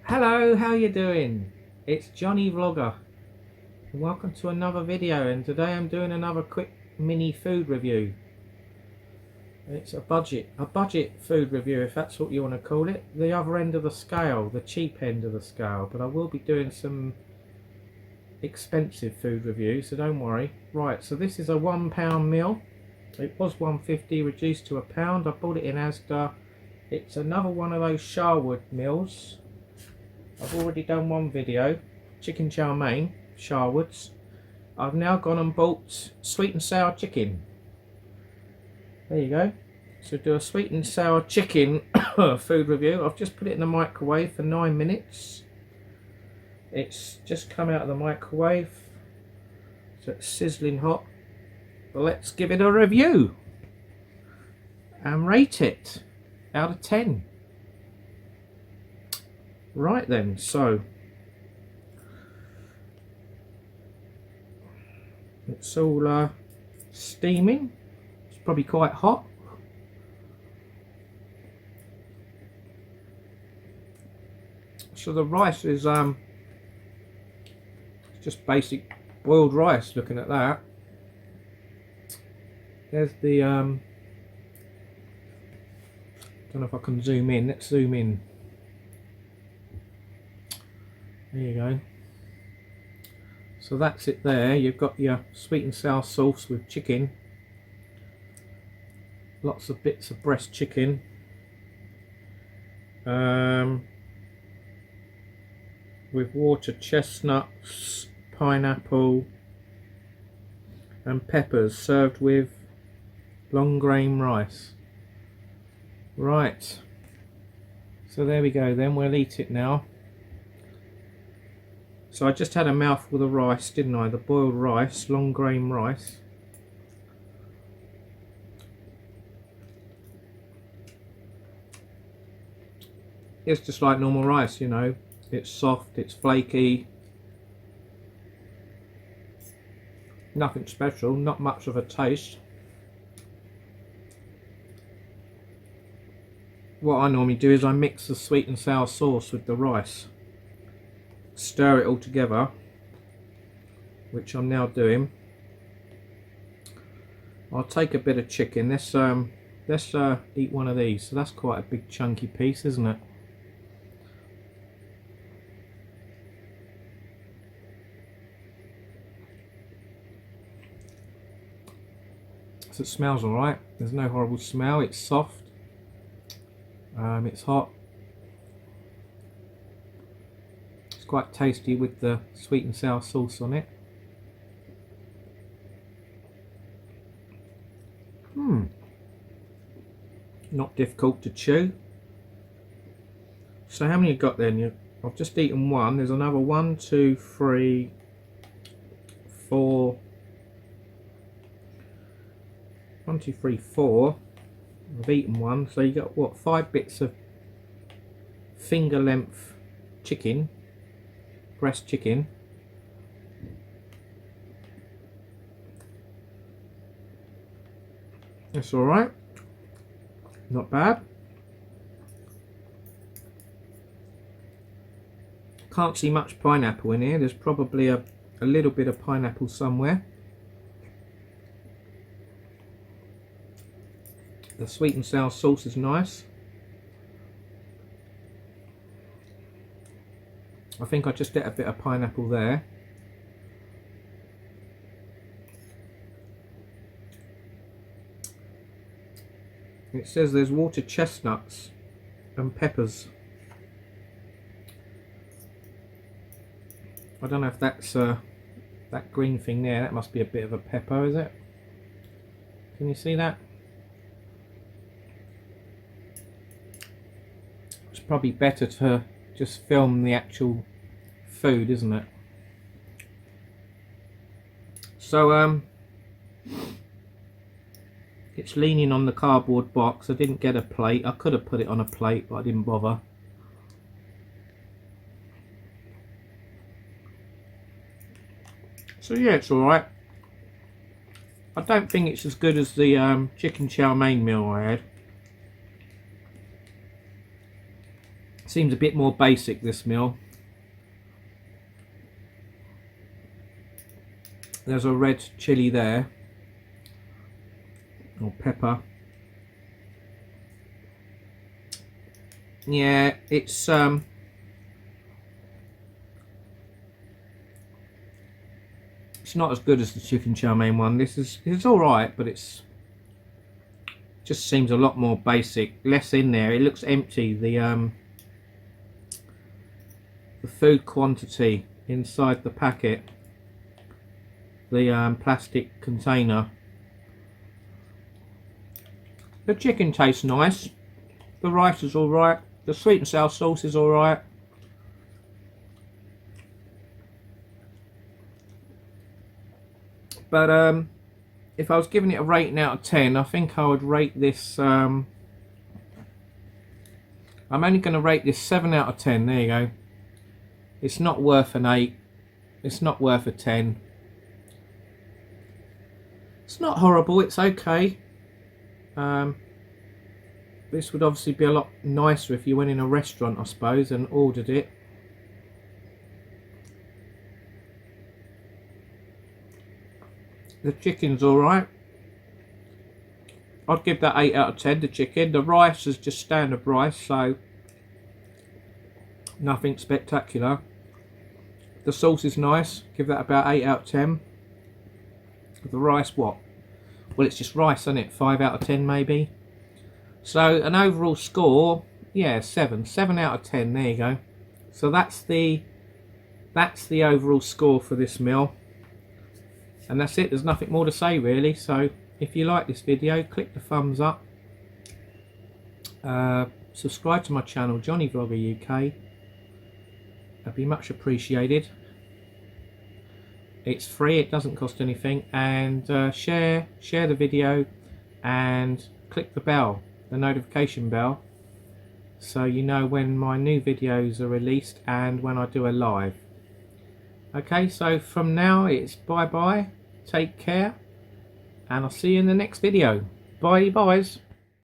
Hello, how you doing? It's Johnny Vlogger. Welcome to another video, and today I'm doing another quick mini food review. It's a budget food review, if that's what you want to call it. The other end of the scale, the cheap end of the scale, but I will be doing some expensive food reviews, so don't worry. Right, so this is a £1 meal. It was £1.50, reduced to £1. I bought it in Asda. It's another one of those Sharwood meals. I've already done one video, chicken chow mein, Sharwoods. I've now gone and bought sweet and sour chicken. There you go. So do a sweet and sour chicken food review. I've just put it in the microwave for 9 minutes. It's just come out of the microwave, so it's sizzling hot. But let's give it a review and rate it out of 10. Right then, so it's all steaming. It's probably quite hot. So the rice is just basic boiled rice. Looking at that, there's the don't know if I can zoom in. Let's zoom in. There you go. So that's it there. You've got your sweet and sour sauce with chicken. Lots of bits of breast chicken. With water chestnuts, pineapple and peppers, served with long grain rice. Right. So there we go then. We'll eat it now. So I just had a mouthful of rice, didn't I? The boiled rice, long grain rice. It's just like normal rice, you know. It's soft, it's flaky. Nothing special, not much of a taste. What I normally do is I mix the sweet and sour sauce with the rice. Stir it all together, which I'm now doing. I'll take a bit of chicken. Let's eat one of these. So that's quite a big chunky piece, isn't it? So it smells alright. There's no horrible smell. It's soft. It's hot. Quite tasty with the sweet and sour sauce on it. Not difficult to chew. So how many you got then? I've just eaten one. There's another 1, 2, 3, 4. 1, 2, 3, 4. I've eaten one. So you got what? 5 bits of finger length chicken. Breast chicken. That's alright. Not bad. Can't see much pineapple in here. There's probably a little bit of pineapple somewhere. The sweet and sour sauce is nice. I think I just get a bit of pineapple there. It says there's water chestnuts and peppers. I don't know if that's that green thing there. That must be a bit of a pepper, is it? Can you see that? It's probably better to just film the actual food, isn't it? So it's leaning on the cardboard box. I didn't get a plate. I could have put it on a plate, but I didn't bother. So yeah, it's alright. I don't think it's as good as the chicken chow mein meal I had. Seems a bit more basic, this meal. There's a red chilli there, or pepper. Yeah, it's not as good as the chicken chow mein one. It's all right, but it's just seems a lot more basic. Less in there. It looks empty. The food quantity inside the packet, the plastic container. The chicken tastes nice. The rice is all right. The sweet and sour sauce is all right. But if I was giving it a rating out of 10, I think I would rate this. I'm only going to rate this 7 out of 10. There you go. It's not worth an 8. It's not worth a 10. It's not horrible. It's okay. This would obviously be a lot nicer if you went in a restaurant, I suppose, and ordered it. The chicken's alright. I'd give that 8 out of 10, the chicken. The rice is just standard rice, so nothing spectacular. The sauce is nice. Give that about 8 out of 10. The rice, what? Well, it's just rice, isn't it? 5 out of 10 maybe. So an overall score, yeah, 7 out of 10. There you go. So that's the overall score for this meal, and that's it. There's nothing more to say really. So if you like this video, click the thumbs up, subscribe to my channel, Johnny Vlogger UK. That'd be much appreciated. It's free, it doesn't cost anything, and share the video and click the bell, the notification bell, so you know when my new videos are released and when I do a live. Okay, so from now it's bye bye, take care, and I'll see you in the next video. Bye byes.